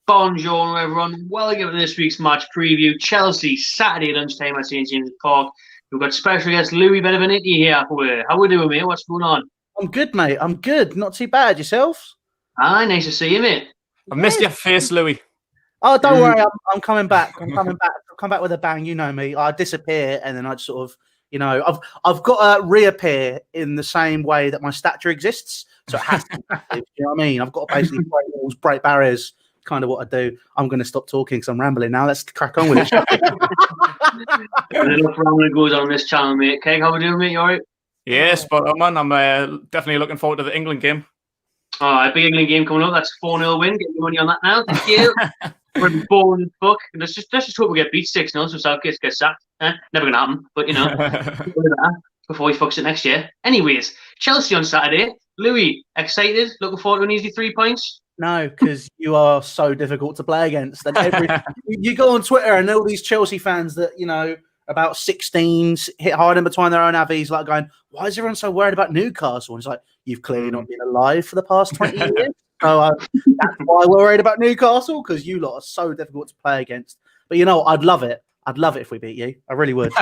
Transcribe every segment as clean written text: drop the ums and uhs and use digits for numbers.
Bonjour, everyone. Welcome to this week's match preview. Chelsea, Saturday lunchtime at St. James's Park. We've got special guest Louis Beneventi here. How we doing, mate? What's going on? I'm good, mate. I'm good. Not too bad. Yourself? Aye, nice to see you, mate. I missed your face, Louis. Oh, don't worry. I'm coming back. I'm coming back. I'll come back with a bang. You know me. I disappear and then I sort of, I've got to reappear in the same way that my stature exists. So it has to be active, you know what I mean? I've got to basically break walls, break barriers. Kind of what I do. I'm going to stop talking because I'm rambling now. Let's crack on with it. Enough rambling goes on this channel, mate. Keg, how we doing, mate? You all right? Yeah, spot on, man. I'm definitely looking forward to the England game. All right, big England game coming up. That's a 4-0 win. Get your money on that now. Thank you. We're boring as fuck. Let's just hope we get beat 6-0 so Southgate gets sacked. Never going to happen, but before he fucks it next year. Anyways, Chelsea on Saturday. Louis, excited? Looking forward to an easy 3 points? No, because you are so difficult to play against. And you go on Twitter and all these Chelsea fans that, about 16 hit hard in between their own avies, like going, why is everyone so worried about Newcastle? And it's like, you've clearly not been alive for the past 20 years. So that's why we're worried about Newcastle, because you lot are so difficult to play against. But I'd love it. I'd love it if we beat you. I really would.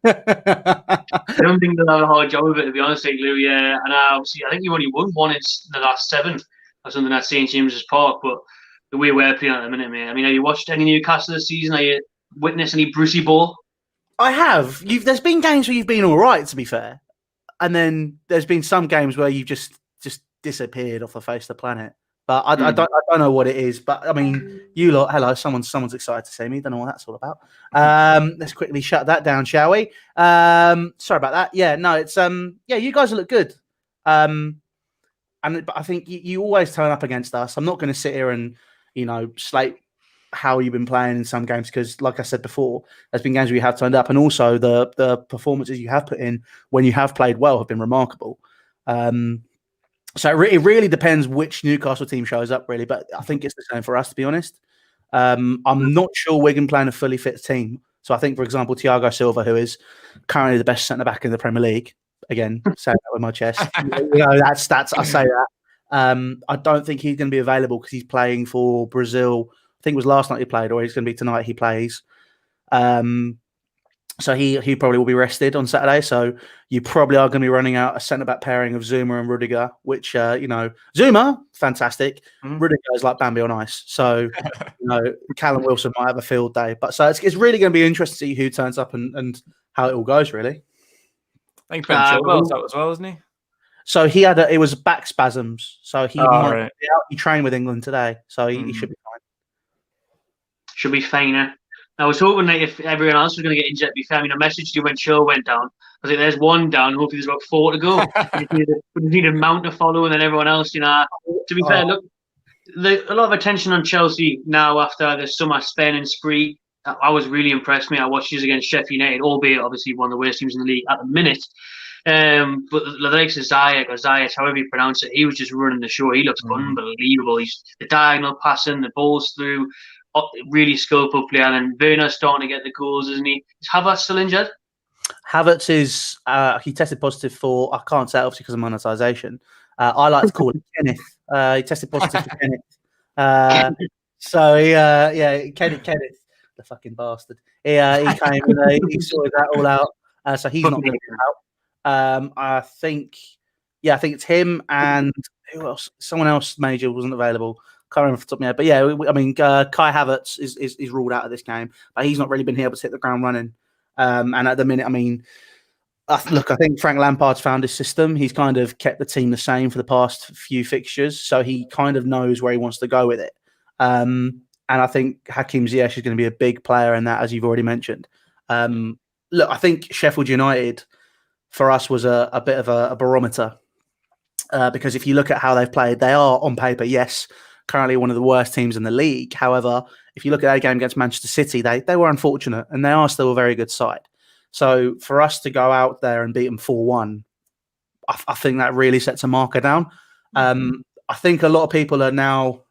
I don't think they'll have a hard job of it, to be honest, Louis. And obviously, I think you only won one in the last 7 or something at St. James's Park. But the way we're playing at the minute, mate. I mean, have you watched any Newcastle this season? Are you witnessed any Brucey ball? I have. There's been games where you've been all right, to be fair, and then there's been some games where you've just disappeared off the face of the planet. But I don't know what it is. But I mean, you lot, hello, someone's excited to see me. Don't know what that's all about. Let's quickly shut that down, shall we? Sorry about that. Yeah, no, it's you guys look good. But I think you always turn up against us. I'm not going to sit here and slate how you've been playing in some games, because, like I said before, there's been games where you have turned up, and also the performances you have put in when you have played well have been remarkable. So it really depends which Newcastle team shows up, really. But I think it's the same for us, to be honest. I'm not sure Wigan playing a fully fit team. So I think, for example, Thiago Silva, who is currently the best centre-back in the Premier League, again, say that with my chest. That's stats. I say that. I don't think he's going to be available because he's playing for Brazil. I think it was last night he played, or he's going to be tonight he plays. So he probably will be rested on Saturday. So you probably are going to be running out a centre-back pairing of Zuma and Rudiger, which, Zuma, fantastic. Rudiger is like Bambi on ice. So, Callum Wilson might have a field day. But so it's really going to be interesting to see who turns up and how it all goes, really. I think Ben Chilwell's out as well, isn't he? So it was back spasms. So he might be out. He trained with England today. So he should be fine. Should be finer. I was hoping that if everyone else was going to get injured, to be fair, I messaged you when Shaw went down. I was like, there's one down. Hopefully there's about 4 to go. We need a mount to follow, and then everyone else, To be fair, look, a lot of attention on Chelsea now after the summer spending spree. I was really impressed, mate. I watched you against Sheffield United, albeit obviously one of the worst teams in the league at the minute. But the likes of Ziyech, however you pronounce it, he was just running the show. He looks unbelievable. He's the diagonal passing, the balls through. Really skillful player, and Werner's starting to get the goals, isn't he? Is Havertz still injured? Havertz is he tested positive for, I can't say it obviously because of monetisation. I like to call it Kenneth. He tested positive for Kenneth. Kenneth, the fucking bastard. He came and he sorted that all out. So he's not going to be out. I think it's him and who else? Someone else major wasn't available. Can't remember off the top of my head. But yeah, Kai Havertz is ruled out of this game, but he's not really been able to hit the ground running. And at the minute, I think Frank Lampard's found his system. He's kind of kept the team the same for the past few fixtures, so he kind of knows where he wants to go with it. And I think Hakim Ziyech is going to be a big player in that, as you've already mentioned. I think Sheffield United, for us, was a bit of a barometer. Because if you look at how they've played, they are, on paper, yes, currently one of the worst teams in the league. However, if you look at their game against Manchester City, they were unfortunate, and they are still a very good side. So for us to go out there and beat them 4-1, I think that really sets a marker down. I think a lot of people are now,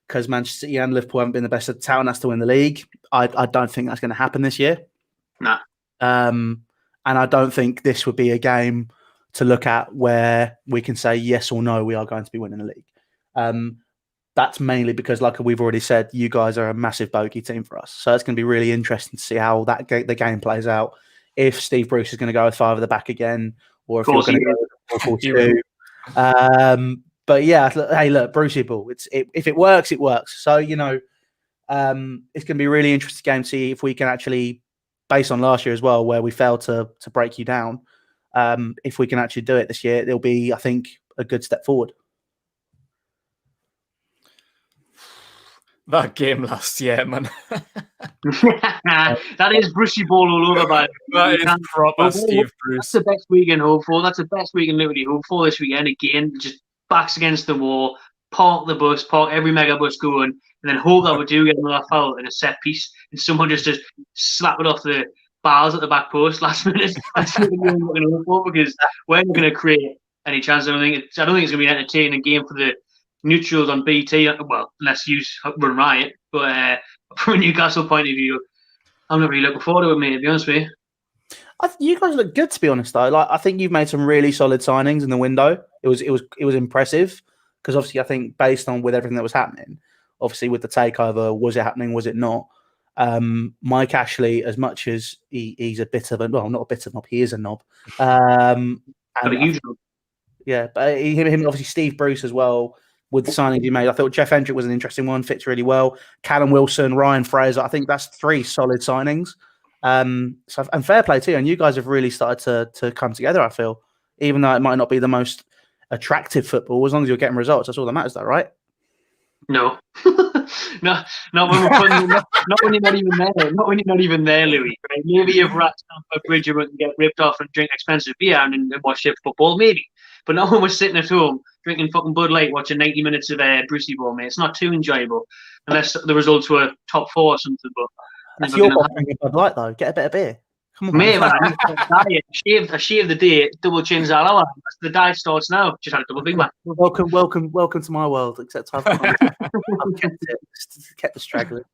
because Manchester City and Liverpool haven't been the best at touting us to win the league, I don't think that's going to happen this year. No. And I don't think this would be a game to look at where we can say yes or no, we are going to be winning the league. that's mainly because, like we've already said, you guys are a massive bogey team for us. So it's going to be really interesting to see how the game plays out. If Steve Bruce is going to go with 5 at the back again, or if you're going to go with 4-4-2. But yeah, hey, look, Brucey ball. If it works, it works. So it's going to be a really interesting game to see if we can actually, based on last year as well, where we failed to break you down. If we can actually do it this year, it'll be, I think, a good step forward. That game last year, man. That is Brucey ball all over, man. That is proper Steve Bruce. That's the best we can hope for. That's the best we can literally hope for this weekend. Again, just backs against the wall, park the bus, park every mega bus going, and then hope that we do get another foul in a set piece, and someone just slap it off the bars at the back post last minute. That's what we're going to hope for, because we're not going to create any chance. I don't think it's going to be an entertaining game for the neutrals on BT. Well, unless you run riot, but from a Newcastle point of view, I'm not really looking forward to it, mate, to be honest with you. You guys look good, to be honest, though. Like, I think you've made some really solid signings in the window. It was impressive, because obviously I think based on with everything that was happening, obviously with the takeover, was it happening? Was it not? Mike Ashley, as much as he's a bit of a, well, not a bit of a knob, he is a knob. But a huge knob. Yeah, but him obviously Steve Bruce as well. With the signings you made, I thought Jeff Hendrick was an interesting one, fits really well. Callum Wilson, Ryan Fraser, I think that's 3 solid signings. And fair play too. And you guys have really started to come together, I feel. Even though it might not be the most attractive football, as long as you're getting results, that's all that matters, though, right? No. No, not when we're putting, not when you're not even there. Not when you're not even there, Louis. Right? Maybe you've racked up a bridge and get ripped off and drink expensive beer and watch shit football, maybe. But not when we're sitting at home drinking fucking Bud Light, watching 90 minutes of Brucey ball, mate. It's not too enjoyable, unless the results were top 4 or something. But that's your drinking Bud Light, though. Get a bit of beer. Come on, mate, man. I shaved the day, double chins all hour. The diet starts now. Just had a double Big Mac. Welcome to my world. Except I've kept the straggling.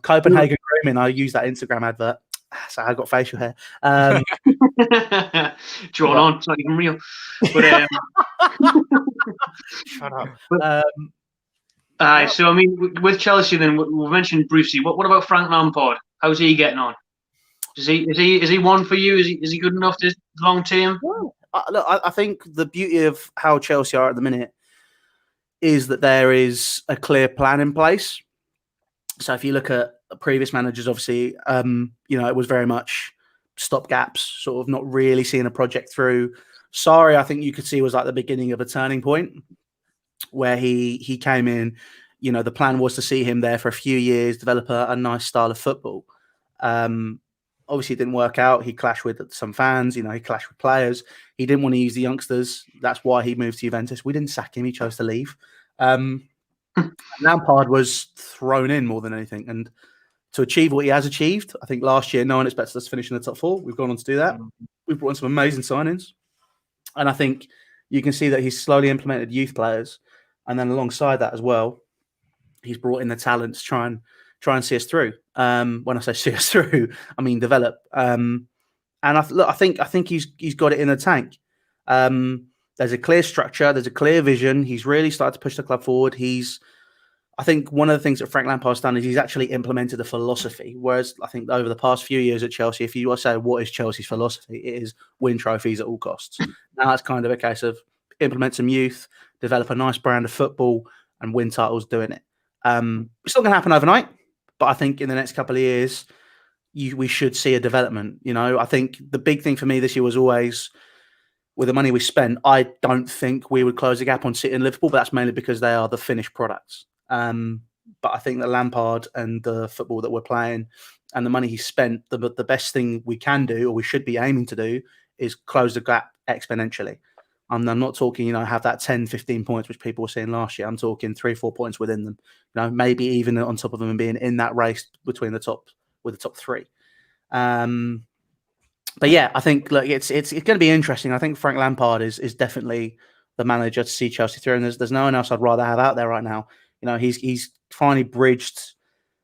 Copenhagen Grooming. I use that Instagram advert. So I got facial hair. Drawn on. It's not even real. But shut up. So I mean, with Chelsea, then we mentioned Brucey. What about Frank Lampard? How's he getting on? Is he one for you? Is he good enough to long term? Look, I think the beauty of how Chelsea are at the minute is that there is a clear plan in place. So if you look at previous managers, obviously, it was very much stopgaps, sort of not really seeing a project through. Sarri, I think you could see was like the beginning of a turning point where he came in. The plan was to see him there for a few years, develop a nice style of football. Obviously, it didn't work out. He clashed with some fans. He clashed with players. He didn't want to use the youngsters. That's why he moved to Juventus. We didn't sack him. He chose to leave. Lampard was thrown in more than anything. And to achieve what he has achieved, I think last year, no one expected us to finish in the top 4. We've gone on to do that. We've brought in some amazing signings. And I think you can see that he's slowly implemented youth players. And then alongside that as well, he's brought in the talent to try and see us through. When I say see us through, I mean develop. And I think he's got it in the tank. There's a clear structure. There's a clear vision. He's really started to push the club forward. I think one of the things that Frank Lampard's done is he's actually implemented a philosophy. Whereas I think over the past few years at Chelsea, if you say what is Chelsea's philosophy, it is win trophies at all costs. Now it's kind of a case of implement some youth, develop a nice brand of football, and win titles doing it. It's not going to happen overnight, but I think in the next couple of years, we should see a development. I think the big thing for me this year was always, with the money we spent, I don't think we would close the gap on City and Liverpool, but that's mainly because they are the finished products. But I think that Lampard and the football that we're playing and the money he spent, the best thing we can do, or we should be aiming to do, is close the gap exponentially. I'm not talking, have that 10, 15 points, which people were saying last year. I'm talking 3-4 points within them, maybe even on top of them and being in that race between the top 3. But yeah, I think it's going to be interesting. I think Frank Lampard is definitely the manager to see Chelsea through, and there's no one else I'd rather have out there right now. He's finally bridged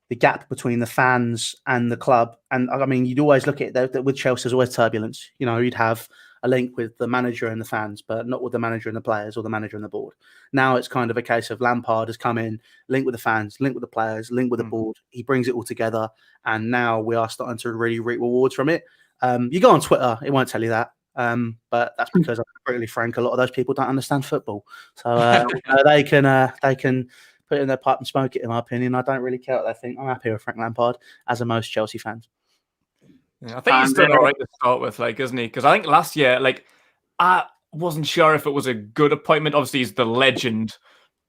the gap between the fans and the club. And I mean, you'd always look at that with Chelsea, there's always turbulence. You'd have a link with the manager and the fans, but not with the manager and the players or the manager and the board. Now it's kind of a case of Lampard has come in, link with the fans, link with the players, link with the board. He brings it all together, and now we are starting to really reap rewards from it. You go on Twitter, it won't tell you that. But that's because I'm brutally frank. A lot of those people don't understand football, so they can put it in their pipe and smoke it. In my opinion, I don't really care what they think. I'm happy with Frank Lampard, as are most Chelsea fans. Yeah, I think he's done all right to start with, isn't he? Because I think last year, I wasn't sure if it was a good appointment. Obviously, he's the legend,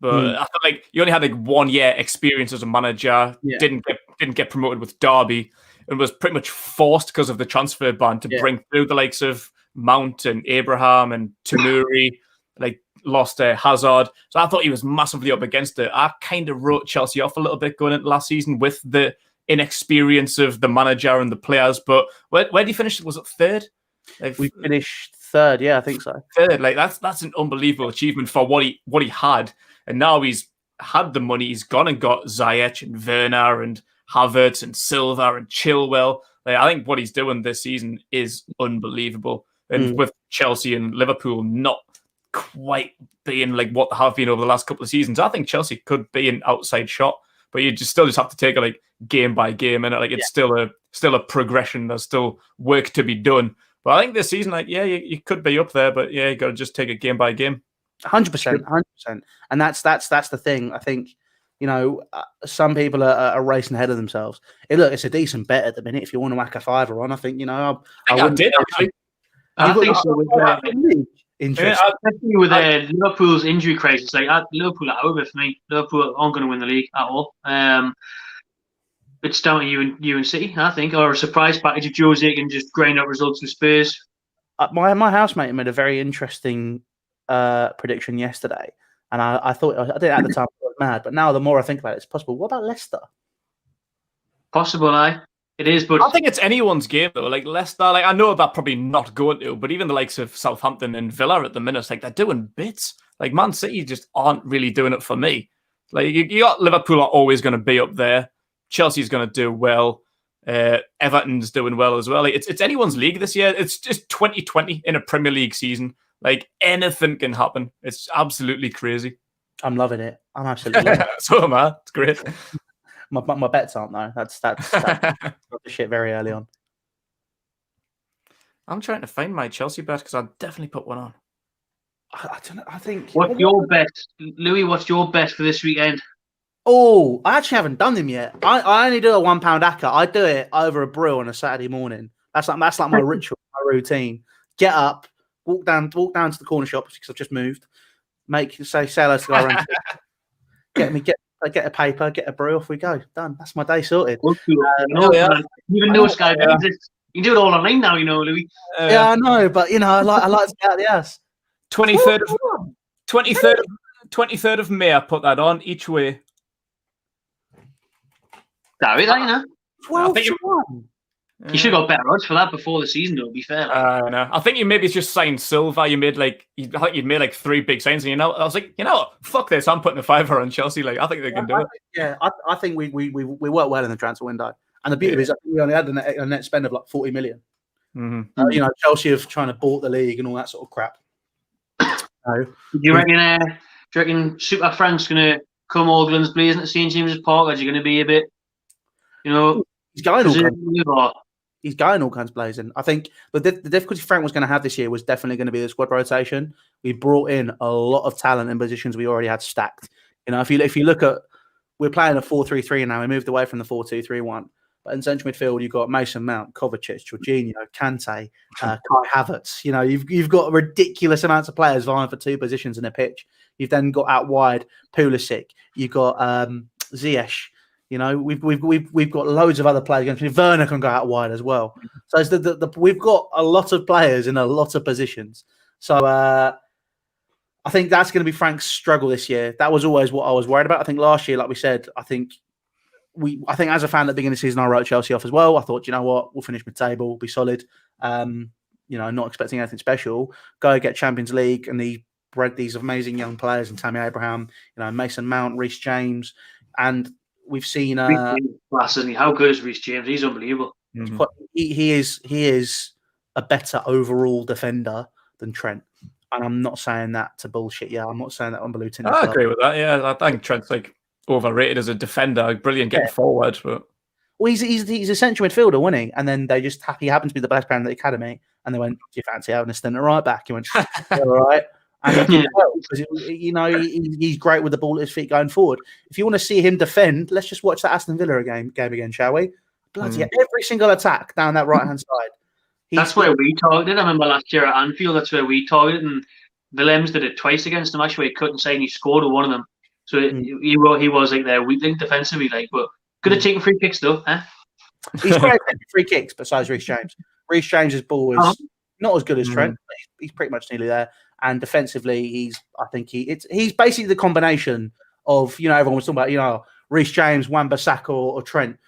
but I feel like he only had 1 year experience as a manager. Yeah. Didn't get promoted with Derby, and was pretty much forced because of the transfer ban to bring through the likes of Mount and Abraham and Tamuri, lost Hazard. So I thought he was massively up against it. I kind of wrote Chelsea off a little bit going into last season with the inexperience of the manager and the players. But where did he finish? Was it third? We finished third, yeah, I think so. Third, that's an unbelievable achievement for what he had. And now he's had the money. He's gone and got Ziyech and Werner and Havertz and Silva and Chilwell. I think what he's doing this season is unbelievable. And with Chelsea and Liverpool not quite being what they have been over the last couple of seasons, I think Chelsea could be an outside shot. But you still have to take it game by game, and it's still a progression. There's still work to be done. But I think this season, you could be up there, but you got to just take it game by game. 100%, 100%, and that's the thing. I think some people are racing ahead of themselves. It's a decent bet at the minute. If you want to whack a fiver on, I think I did actually. I think so. Especially with Liverpool's injury crisis, Liverpool are over for me. Liverpool aren't going to win the league at all. It's down to you and City, I think, or a surprise package if Jose can just grind out results with Spurs. My housemate made a very interesting prediction yesterday, and I thought I did at the time I was mad, but now the more I think about it, it's possible. What about Leicester? Possible, it is, but I think it's anyone's game though. Leicester, I know they're probably not going to, but even the likes of Southampton and Villa at the minute, they're doing bits. Man City just aren't really doing it for me. You got Liverpool are always going to be up there. Chelsea's going to do well. Everton's doing well as well. It's anyone's league this year. It's just 2020 in a Premier League season. Anything can happen. It's absolutely crazy. I'm loving it. I'm absolutely loving it. So am I. It's great. My bets aren't though. That's the shit very early on. I'm trying to find my Chelsea bet because I definitely put one on. I don't know. I think. What's your bet, Louis? What's your bet for this weekend? Oh, I actually haven't done them yet. I only do a £1 acca. I do it over a brew on a Saturday morning. That's like my ritual, my routine. Get up, walk down to the corner shop because I've just moved. Say hello to the guy. Get a paper, get a brew, off we go. Done. That's my day sorted. Even though Sky exists, you can do it all online now, Louis. Yeah, I know, but I like to get out of the house. 23rd of May. I put that on each way. That 12 to 1. You should have got better odds for that before the season, though, to be fair. No. I think you maybe just signed Silva. You made I think you'd made 3 big signs, and I was like, fuck this. I'm putting a fiver on Chelsea. I think they can do it. Yeah, I think we worked well in the transfer window, and the beauty is we only had a net spend of 40 million. Mm-hmm. Chelsea have trying to bought the league and all that sort of crap. Do you reckon Super Frank's going to come all guns blazing to St James's Park? Or is he going to be a bit, he's going all guns blazing. I think the difficulty Frank was going to have this year was definitely going to be the squad rotation. We brought in a lot of talent in positions we already had stacked. If you look at, we're playing a 4-3-3 now. We moved away from the 4-2-3-1. But in central midfield, you've got Mason Mount, Kovacic, Jorginho, Kante, Kai Havertz. You've got ridiculous amounts of players vying for 2 positions in a pitch. You've then got out wide Pulisic. You've got Ziyech. We've got loads of other players. Werner can go out wide as well. So we've got a lot of players in a lot of positions. So I think that's going to be Frank's struggle this year. That was always what I was worried about. I think last year, like we said, I think as a fan at the beginning of the season, I wrote Chelsea off as well. I thought, we'll finish mid-table, be solid. Not expecting anything special. Go get Champions League, and he bred these amazing young players, and Tammy Abraham, Mason Mount, Reece James, and we've seen. How good is Reece James? He's unbelievable. He is a better overall defender than Trent. And I'm not saying that to bullshit. Yeah, I'm not saying that on Blue Tinted. I agree with that. Yeah, I think Trent's like overrated as a defender. Brilliant getting forward, but well, he's a central midfielder, wasn't he? And then they just he happened to be the best player in the academy, and they went, "Do you fancy having a stint at right back?" He went, "All right." And he did well because he's great with the ball at his feet going forward. If you want to see him defend, let's just watch that Aston Villa game again, shall we? Bloody every single attack down that right hand side. That's where we targeted. I remember last year at Anfield, that's where we targeted, and Willems did it twice against them. Actually, he couldn't say, and he scored with one of them. So he was like their weak link defensively, like, but could have taken free kicks though. He's great at taking free kicks. Besides Reece James, Reece James's ball is not as good as Trent. But he's pretty much nearly there. And defensively, he's basically the combination of everyone was talking about Reece James, Wan-Bissaka or Trent.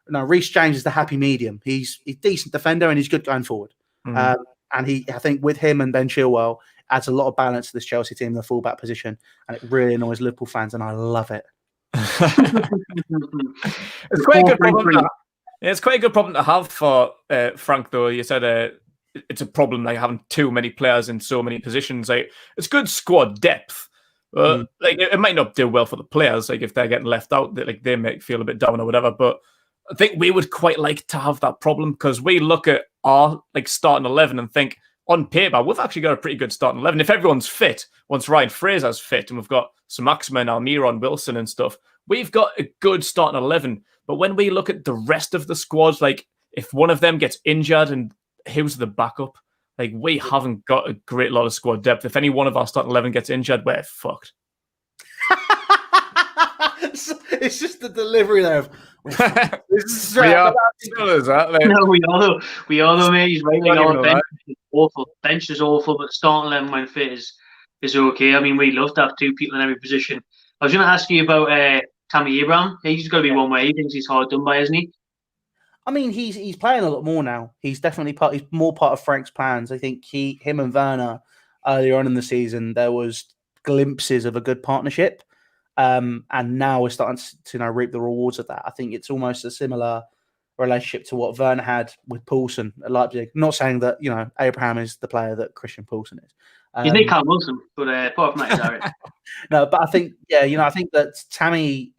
No, Reece James is the happy medium. He's a decent defender and he's good going forward. And I think with him and Ben Chilwell adds a lot of balance to this Chelsea team in the fullback position, and it really annoys Liverpool fans, and I love it. It's quite a good problem. It's quite a good problem to have for Frank, though. You said it's a problem like having too many players in so many positions. Like it's good squad depth, but like it might not do well for the players. Like if they're getting left out, they might feel a bit down or whatever. But I think we would quite like to have that problem because we look at our starting 11 and think on paper we've actually got a pretty good starting 11. If everyone's fit, once Ryan Fraser's fit and we've got Sir Maximin, Almiron, Wilson and stuff, we've got a good starting 11. But when we look at the rest of the squads, like if one of them gets injured and who's the backup, like we haven't got a great lot of squad depth. If any one of our starting 11 gets injured, we're fucked. It's just the delivery there. No, we are though, mate. He's right. Our bench is awful. Bench is awful, but starting 11 when fit is okay. I mean, we'd love to have two people in every position. I was going to ask you about Tammy Abraham. He's got to be one way. He thinks he's hard done by, isn't he? I mean, he's playing a lot more now. He's definitely he's more part of Frank's plans. I think him and Werner earlier on in the season, there was glimpses of a good partnership. And now we're starting to reap the rewards of that. I think it's almost a similar relationship to what Werner had with Poulsen at Leipzig. I'm not saying that Abraham is the player that Christian Poulsen is. You think Callum Wilson, but apart from that, Derek. No, but I think I think that Tammy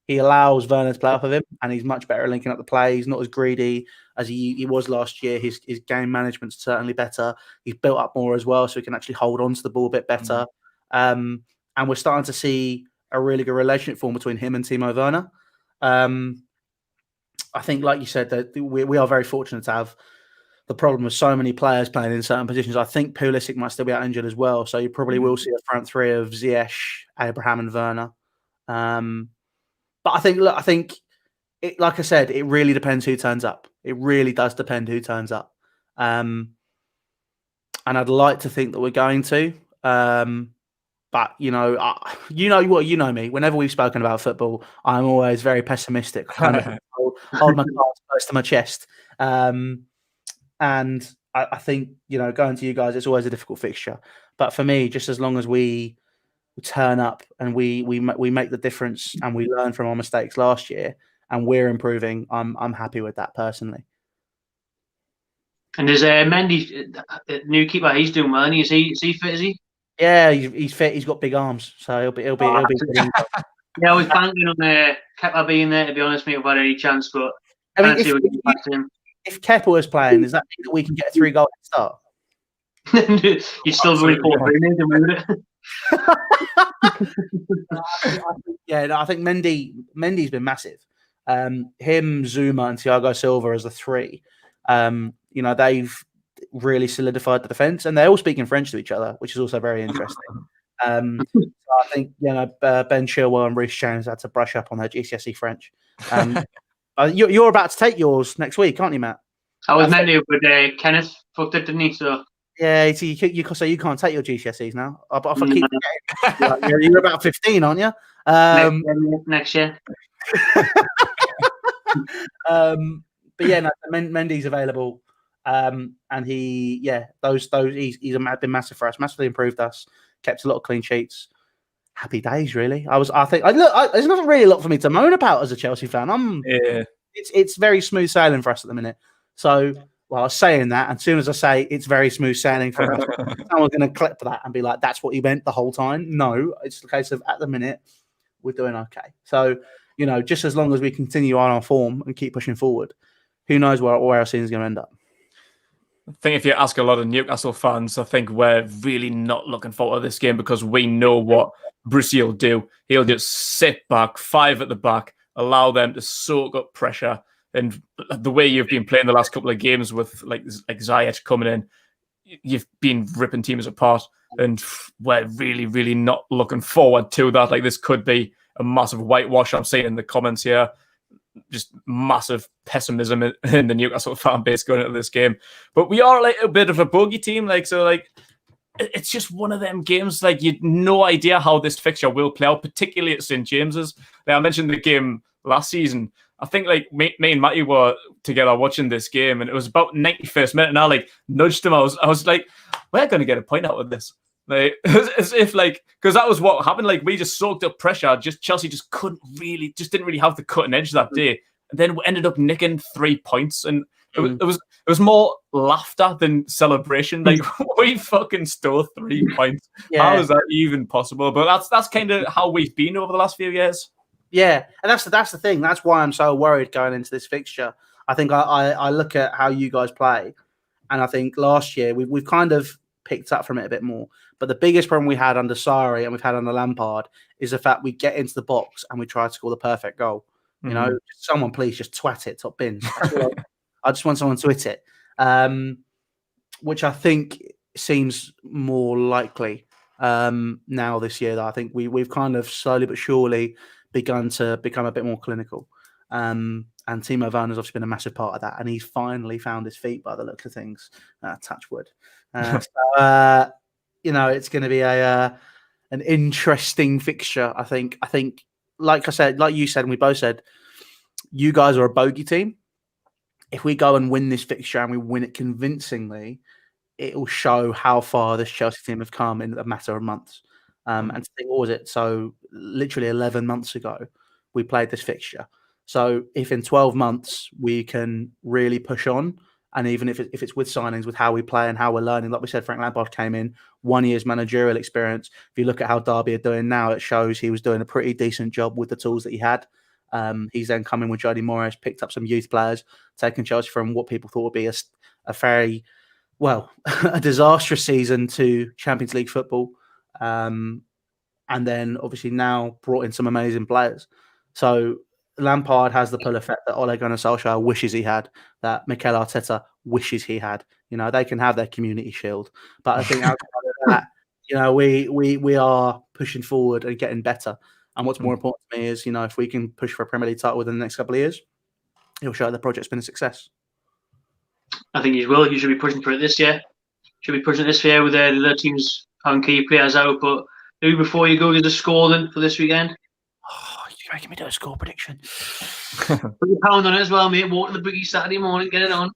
he allows Werner to play off of him, and he's much better at linking up the play. He's not as greedy as he was last year. His game management's certainly better. He's built up more as well, so he can actually hold on to the ball a bit better. And we're starting to see a really good relationship form between him and Timo Werner. I think, like you said, that we are very fortunate to have the problem with so many players playing in certain positions. I think Pulisic might still be out injured as well, so you probably will see a front three of Ziyech, Abraham, and Werner. But I think, like I said, it really depends who turns up. It really does depend who turns up. And I'd like to think that we're going to. But you know me. Whenever we've spoken about football, I'm always very pessimistic. Kind of hold my cards close to my chest. And I think going to you guys, it's always a difficult fixture. But for me, just as long as we turn up and we make the difference and we learn from our mistakes last year and we're improving, I'm happy with that personally. And there's Mendy, new keeper. He's doing well. Is he fit? Is he? Yeah, he's fit. He's got big arms, so he'll be. Yeah, I was banking on Kepa being there. To be honest, mate, if I had any chance, but I mean, if Kepa was playing, does that mean that we can get a 3-goal start? You're still very poor, I think Mendy's been massive. Him, Zuma, and Thiago Silva as the three. They've really solidified the defense, and they're all speaking French to each other, which is also very interesting. So I think Ben Chilwell and Reece James had to brush up on their GCSE French. You're about to take yours next week, aren't you, Matt? I was meant to, but Kenneth fucked it, didn't he? So yeah, you can't take your GCSEs now. If I keep forgetting, you're about 15, aren't you? Next year. But yeah, Mendy's available. And he's been massive for us, massively improved us, kept a lot of clean sheets. Happy days, really. There's not really a lot for me to moan about as a Chelsea fan. It's very smooth sailing for us at the minute. So Well, I was saying that, and as soon as I say it's very smooth sailing for us, someone's going to clip that and be like, "That's what he meant the whole time." No, it's the case of at the minute we're doing okay. So, just as long as we continue on our form and keep pushing forward, who knows where our season's going to end up. I think if you ask a lot of Newcastle fans, I think we're really not looking forward to this game because we know what Brucey will do. He'll just sit back, 5 at the back, allow them to soak up pressure. And the way you've been playing the last couple of games with like Ziyech coming in, you've been ripping teams apart. And we're really, really not looking forward to that. Like, this could be a massive whitewash. I'm seeing in the comments here, just massive pessimism in the Newcastle fan base going into this game. But we are like a bit of a bogey team. It's just one of them games. Like, you'd no idea how this fixture will play out, particularly at St. James's. Like, I mentioned the game last season. I think like me and Matty were together watching this game, and it was about 91st minute, and I like nudged him. I was like, we're going to get a point out of this. Like, as if like, because that was what happened. Like, we just soaked up pressure. Chelsea just didn't really have the cutting edge that day. And then we ended up nicking 3 points, and it was more laughter than celebration. Like, we fucking stole 3 points. Yeah. How is that even possible? But that's kind of how we've been over the last few years. Yeah, and that's the thing. That's why I'm so worried going into this fixture. I think I look at how you guys play, and I think last year we've kind of picked up from it a bit more. But the biggest problem we had under Sarri and we've had under Lampard is the fact we get into the box and we try to score the perfect goal. Someone please just twat it, top bins. I just want someone to hit it, which I think seems more likely now this year. That I think we've kind of slowly but surely begun to become a bit more clinical. And Timo Werner's obviously been a massive part of that. And he's finally found his feet by the looks of things. Touch wood. It's going to be an interesting fixture, I think. I think, like I said, like you said, and we both said, you guys are a bogey team. If we go and win this fixture and we win it convincingly, it will show how far this Chelsea team have come in a matter of months. And to think, what was it? So literally 11 months ago, we played this fixture. So if in 12 months we can really push on, and even if it's with signings, with how we play and how we're learning, like we said, Frank Lampard came in, 1 year's managerial experience. If you look at how Derby are doing now, it shows he was doing a pretty decent job with the tools that he had. He's then come in with Jody Morris, picked up some youth players, taken Chelsea from what people thought would be a very, a disastrous season to Champions League football. And then obviously now brought in some amazing players. So Lampard has the pull effect that Ole Gunnar Solskjaer wishes he had, that Mikel Arteta wishes he had. They can have their community shield. But I think outside of that, we are pushing forward and getting better. And what's more important to me is, if we can push for a Premier League title within the next couple of years, it'll show the project's been a success. I think you will. You should be pushing for it this year. Should be pushing it this year with the other teams having key players out. But maybe before you go, give the score then for this weekend. Oh, you're making me do a score prediction. Put your pound on it as well, mate. Walk to the bookies Saturday morning, get it on.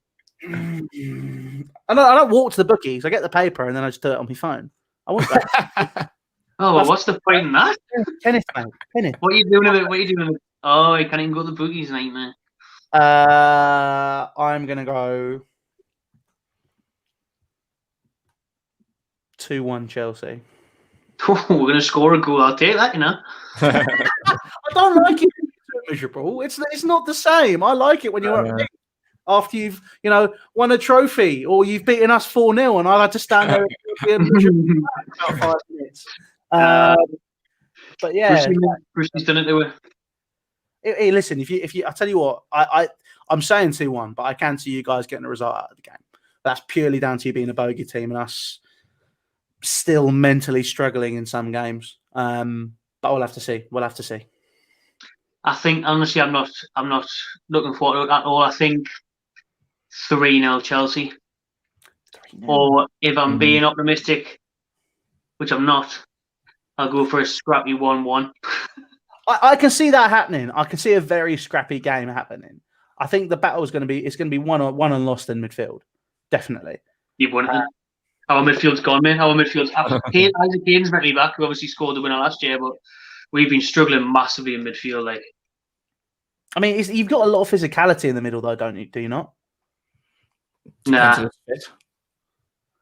I don't walk to the bookies. I get the paper and then I just do it on my phone. I want that. What's the point in that? Tennis, mate. Tennis. What are you doing with it? What are you doing with it? Oh, you can't even go to the bookies, mate, man. I'm going to go 2-1 Chelsea. Oh, we're going to score a goal. I'll take that, I don't like it miserable. It's not the same. I like it when you're after you've won a trophy or you've beaten us 4-0 and I've had to stand there and about 5 minutes. But yeah, Bruce's done it to her. Hey, listen, if you, I tell you what, I'm saying 2-1, but I can see you guys getting a result out of the game. That's purely down to you being a bogey team and us still mentally struggling in some games. But we'll have to see. We'll have to see. I think honestly, I'm not looking forward to it at all. I think 3-0 Chelsea. 3-0. Or if I'm being optimistic, which I'm not, I'll go for a scrappy 1-1. I can see that happening. I can see a very scrappy game happening. I think the battle is going to be won and lost in midfield. Definitely. You've won it. Our midfield's gone, man. Our midfield's Isaac Hayden's meant to be back, who obviously scored the winner last year, but we've been struggling massively in midfield. Like, I mean, you've got a lot of physicality in the middle, though, don't you? Do you not? Nah.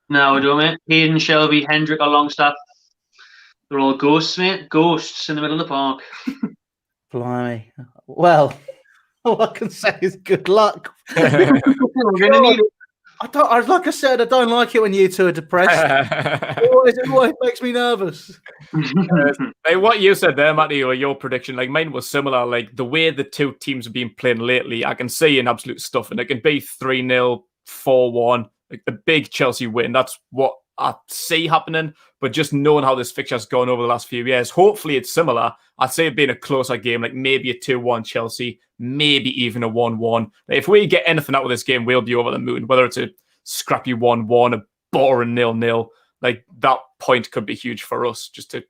No, we don't, mate. Hayden, Shelby, Hendrick, or Longstaff. They're all ghosts, mate. Ghosts in the middle of the park. Blimey. Well, all I can say is good luck. We're going to need it. Like I said, I don't like it when you two are depressed. It always makes me nervous. Like what you said there, Matty, or your prediction, like mine was similar. Like the way the two teams have been playing lately, I can see an absolute stuff, and it can be 3-0, 4-1, like the big Chelsea win. That's what I see happening. But just knowing how this fixture has gone over the last few years, hopefully it's similar. I'd say it being a closer game, like maybe a 2-1 Chelsea, maybe even a 1-1. If we get anything out of this game, we'll be over the moon. Whether it's a scrappy 1-1, a boring 0-0, like that point could be huge for us just to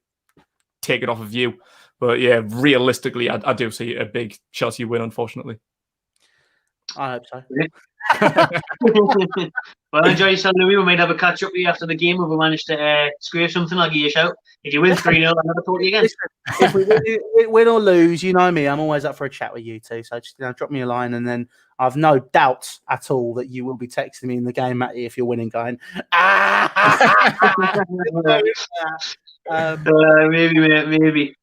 take it off of you. But yeah, realistically, I do see a big Chelsea win, unfortunately. I hope so. Well, enjoy yourself, Louis. We might have a catch up with you after the game if we manage to scrape something. I'll give you a shout. If you win 3-0, I'll never talk to you again. If we win or lose, you know me, I'm always up for a chat with you two. So just drop me a line, and then I've no doubt at all that you will be texting me in the game, Matty, if you're winning, going, maybe, mate, maybe.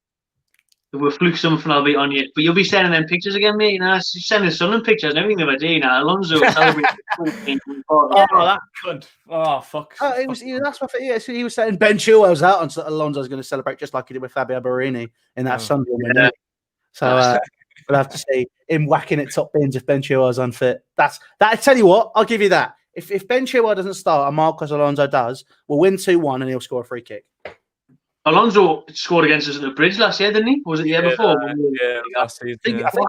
If we fluke something, I'll be on you. But you'll be sending them pictures again, mate. You know, you're sending Sunderland pictures and everything the other day. Now, Alonso celebrating. That cunt. Oh, fuck. That's what he was saying. Ben Chilwell's out, and Alonso's going to celebrate just like he did with Fabio Borini in that Sunderland win. Yeah. So we'll have to see him whacking at top bins if Ben Chilwell's unfit. That. I tell you what, I'll give you that. If Ben Chilwell doesn't start and Marcos Alonso does, we'll win 2-1 and he'll score a free kick. Alonso scored against us at the Bridge last year, didn't he? Or was it the year before? Yeah, last season. I think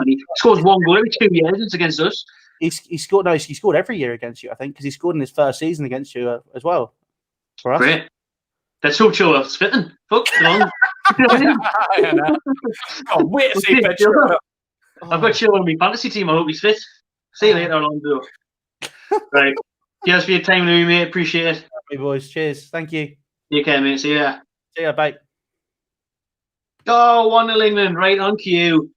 he scores one goal every 2 years. It's against us. He scored every year against you, I think, because he scored in his first season against you as well. For us. Great. Let's hope Chilwell's fitting. Fuck, Alonso. Oh, wait to see Chilwell. I've got Chilwell in my fantasy team. I hope he's fit. See you later, Alonso. Right. Cheers for your time, Louis, mate. Appreciate it. Hey, boys. Cheers. Thank you. Take care, mate. See ya. See ya, bye. Oh, 1-0 England, right on cue.